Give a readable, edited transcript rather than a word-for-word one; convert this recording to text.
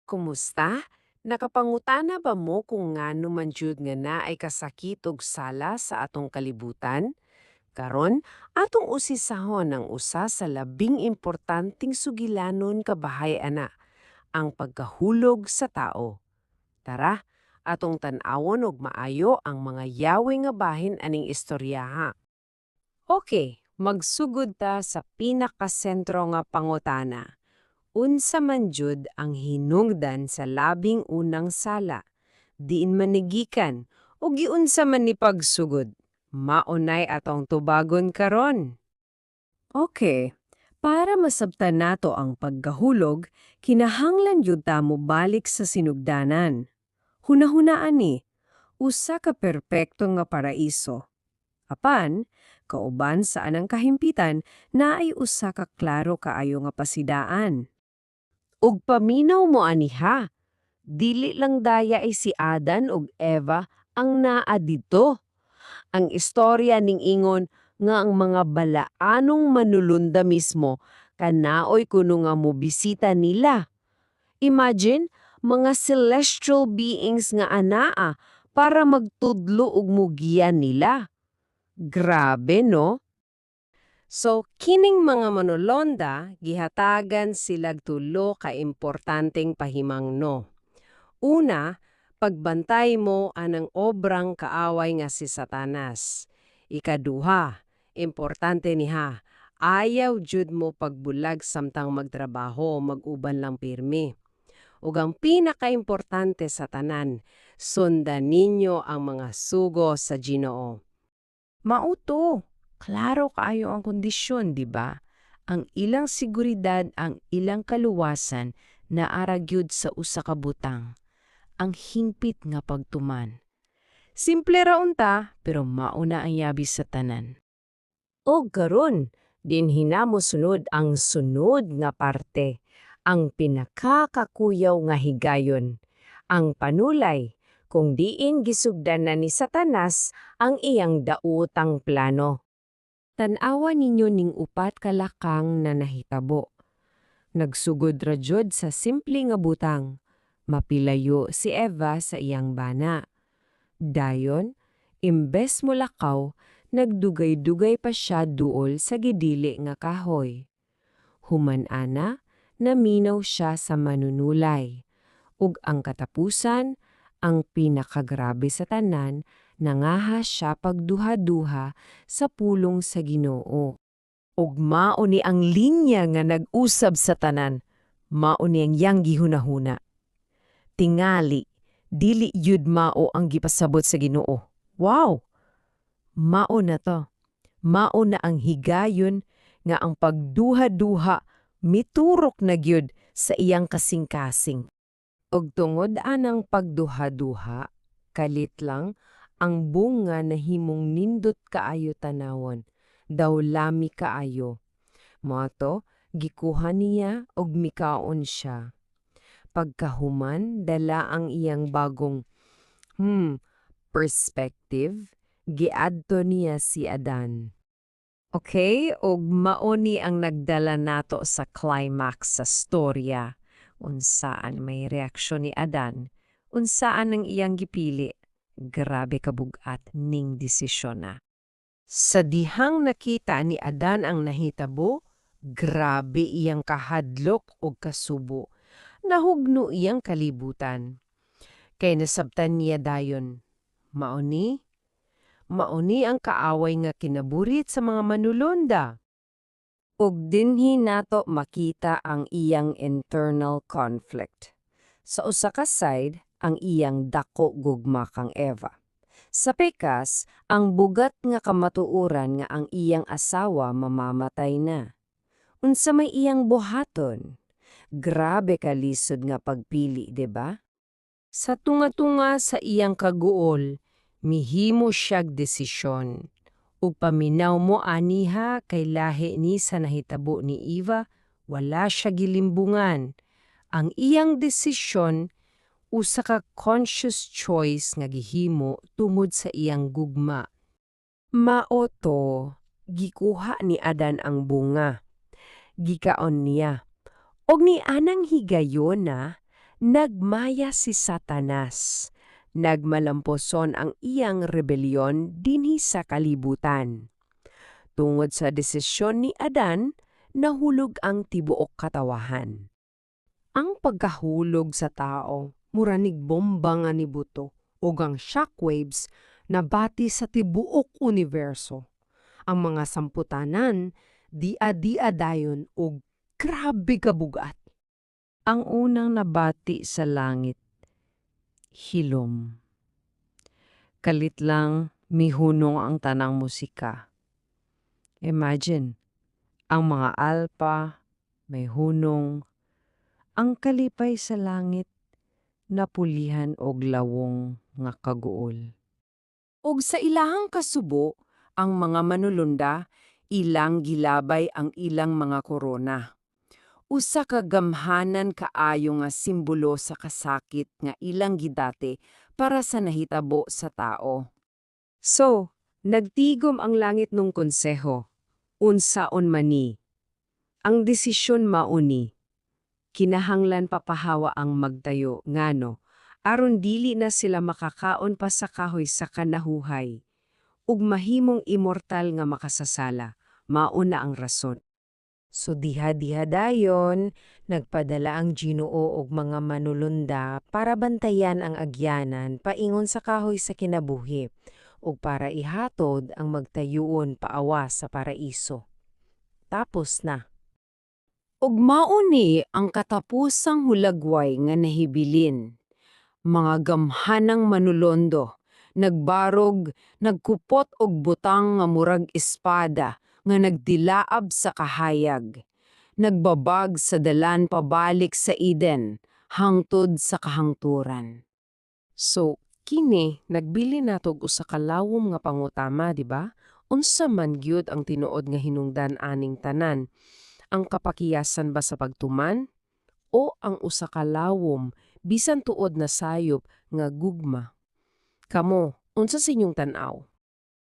Kumusta? Nakapangutana ba mo kung ngano man jud nga na ay kasakit ug sala sa atong kalibutan? Karon, atong usisahon ang usa sa labing importanteng sugilanon kabahay ana, ang pagkahulog sa tao. Tara, atong tan-awon og maayo ang mga yawi nga bahin aning istoryaha. Okay, magsugod ta sa pinakasentro nga pangutana. Unsa man jud ang hinungdan sa labing unang sala, diin manigikan, o giunsa man ni pagsugod. Maunay atong tubagon karon. Okay, para masabtan nato ang pagkahulog, kinahanglan jud ta mo balik sa sinugdanan. Hunahunaan ni, usa ka perpekto nga paraiso. Apan, kauban sa anang kahimpitan na ay usa ka klaro kaayo nga pasidaan. Ug paminaw mo aniha, dili lang daya ay si Adan ug Eva ang naa dito. Ang istorya ning ingon nga ang mga balaanong manulunda mismo kanaoy kuno nga mobisita nila. Imagine, mga celestial beings nga anaa para magtudlo ug mugiyan nila. Grabe, no? So, kining mga manulonda, gihatagan silag tulo ka importanteng pahimangno. Una, pagbantay mo anang obrang kaaway nga si Satanas. Ikaduha, importante niha, ayaw jud mo pagbulag samtang magtrabaho, mag-uban lang pirmi. Ug ang pinakaimportante sa tanan, sundan ninyo ang mga sugo sa Ginoo. Mauto, klaro kaayo ang kondisyon, di ba? Ang ilang seguridad, ang ilang kaluwasan na aragyud sa usa ka butang. Ang hingpit nga pagtuman. Simple raon ta, pero mauna ang yabi sa tanan. O karon, din hinamo sunod ang sunod nga parte, ang pinakakakuyaw nga higayon, ang panulay, kung diin gisugdan na ni Satanas ang iyang daotang plano. Tan-awa ninyo ning upat ka lakang na nahitabo. Nagsugod ra jud sa simple nga butang. Mapilayo si Eva sa iyang bana. Dayon, imbes mo lakaw, nagdugay-dugay pa siya duol sa gidili nga kahoy. Human-ana, naminaw siya sa manunulay. Ug ang katapusan, ang pinakagrabe sa tanan, nangaha siya pagduha-duha sa pulong sa Ginoo. Ug mauni ang linya nga nag-usab sa tanan, mauni ang yang gihunahuna. Tingali, dili yud mao ang gipasabot sa Ginoo. Wow! Mao na to. Mao na ang higayon nga ang pagduha-duha miturok na gyud sa iyang kasing-kasing. Og tungod anang pagduha-duha, kalit lang ang bunga na himong nindot kaayo tanawon, daw lami kaayo. Moto, gikuha niya og mikaon siya. Pagkahuman, dala ang iyang bagong perspective, giadto niya si Adan. Okay, og mauni ang nagdala nato sa climax sa storya. Unsaan may reaksyon ni Adan, unsaan ang iyang gipili. Grabe kabugat ning desisyon na. Sa dihang nakita ni Adan ang nahitabo, grabe iyang kahadlok o kasubo. Nahugno iyang kalibutan. Kay nasabtan niya dayon, mauni ang kaaway nga kinaburit sa mga manulonda. Ug dinhi nato makita ang iyang internal conflict. Sa usa ka side, ang iyang dako gugma kang Eva. Sa pikas, ang bugat nga kamatuoran nga ang iyang asawa mamamatay na. Unsa may iyang buhaton? Grabe ka lisod nga pagpili, ba? Sa tunga-tunga sa iyang kaguol, mihimo siyag desisyon. Ug paminaw mo aniha kay lahi ni sa nahitabo ni Eva, wala siya gilimbungan. Ang iyang desisyon, usa ka conscious choice nga gihimo tungod sa iyang gugma. Maoto, gikuha ni Adan ang bunga. Gikaon niya. Og ni anang higayon na, Nagmaya si Satanas. Nagmalamposon ang iyang rebelyon dinhi sa kalibutan. Tungod sa desisyon ni Adan, nahulog ang tibuok katawahan. Ang pagkahulog sa tao, muranig bomba nga nibuto, ug ang shockwaves na bati sa tibuok universo. Ang mga samputanan, dia-dia dayon ug grabe kabugat. Ang unang nabati sa langit, hilom. Kalit lang mihunong ang tanang musika. Imagine, ang mga alpa, may hunong, ang kalipay sa langit, napulihan og lawong nga kaguol. Ug sa ilahang kasubo, ang mga manulunda, ilang gilabay ang ilang mga korona. Usa ka gamhanan kaayo nga simbolo sa kasakit nga ilang gidate para sa nahitabo sa tao. So, nagtigom ang langit nung konseho. Unsaon mani. Ang desisyon mauni. Kinahanglan papahawa ang magtayo ngano, aron dili na sila makakaon pa sa kahoy sa kanahuhay. Ug mahimong immortal nga makasasala, mauna ang rason. So diha-diha dayon, nagpadala ang Ginoo og mga manulunda para bantayan ang agyanan paingon sa kahoy sa kinabuhi ug para ihatod ang magtayuon paawas sa paraiso. Tapos na. Ug mauni ang katapusang hulagway nga nahibilin. Mga gamhanang manulondo, nagbarog, nagkupot og butang nga murag espada nga nagdilaab sa kahayag. Nagbabag sa dalan pabalik sa Eden, hangtod sa kahangturan. So, kini nagbili natog usa ka lawom nga pangutama, di ba? Unsa man gyud ang tinuod nga hinungdan aning tanan? Ang kapakiyasan ba sa pagtuman o ang usa ka lawom bisan tuod na sayop nga gugma? Kamo, unsa sa inyong tan-aw?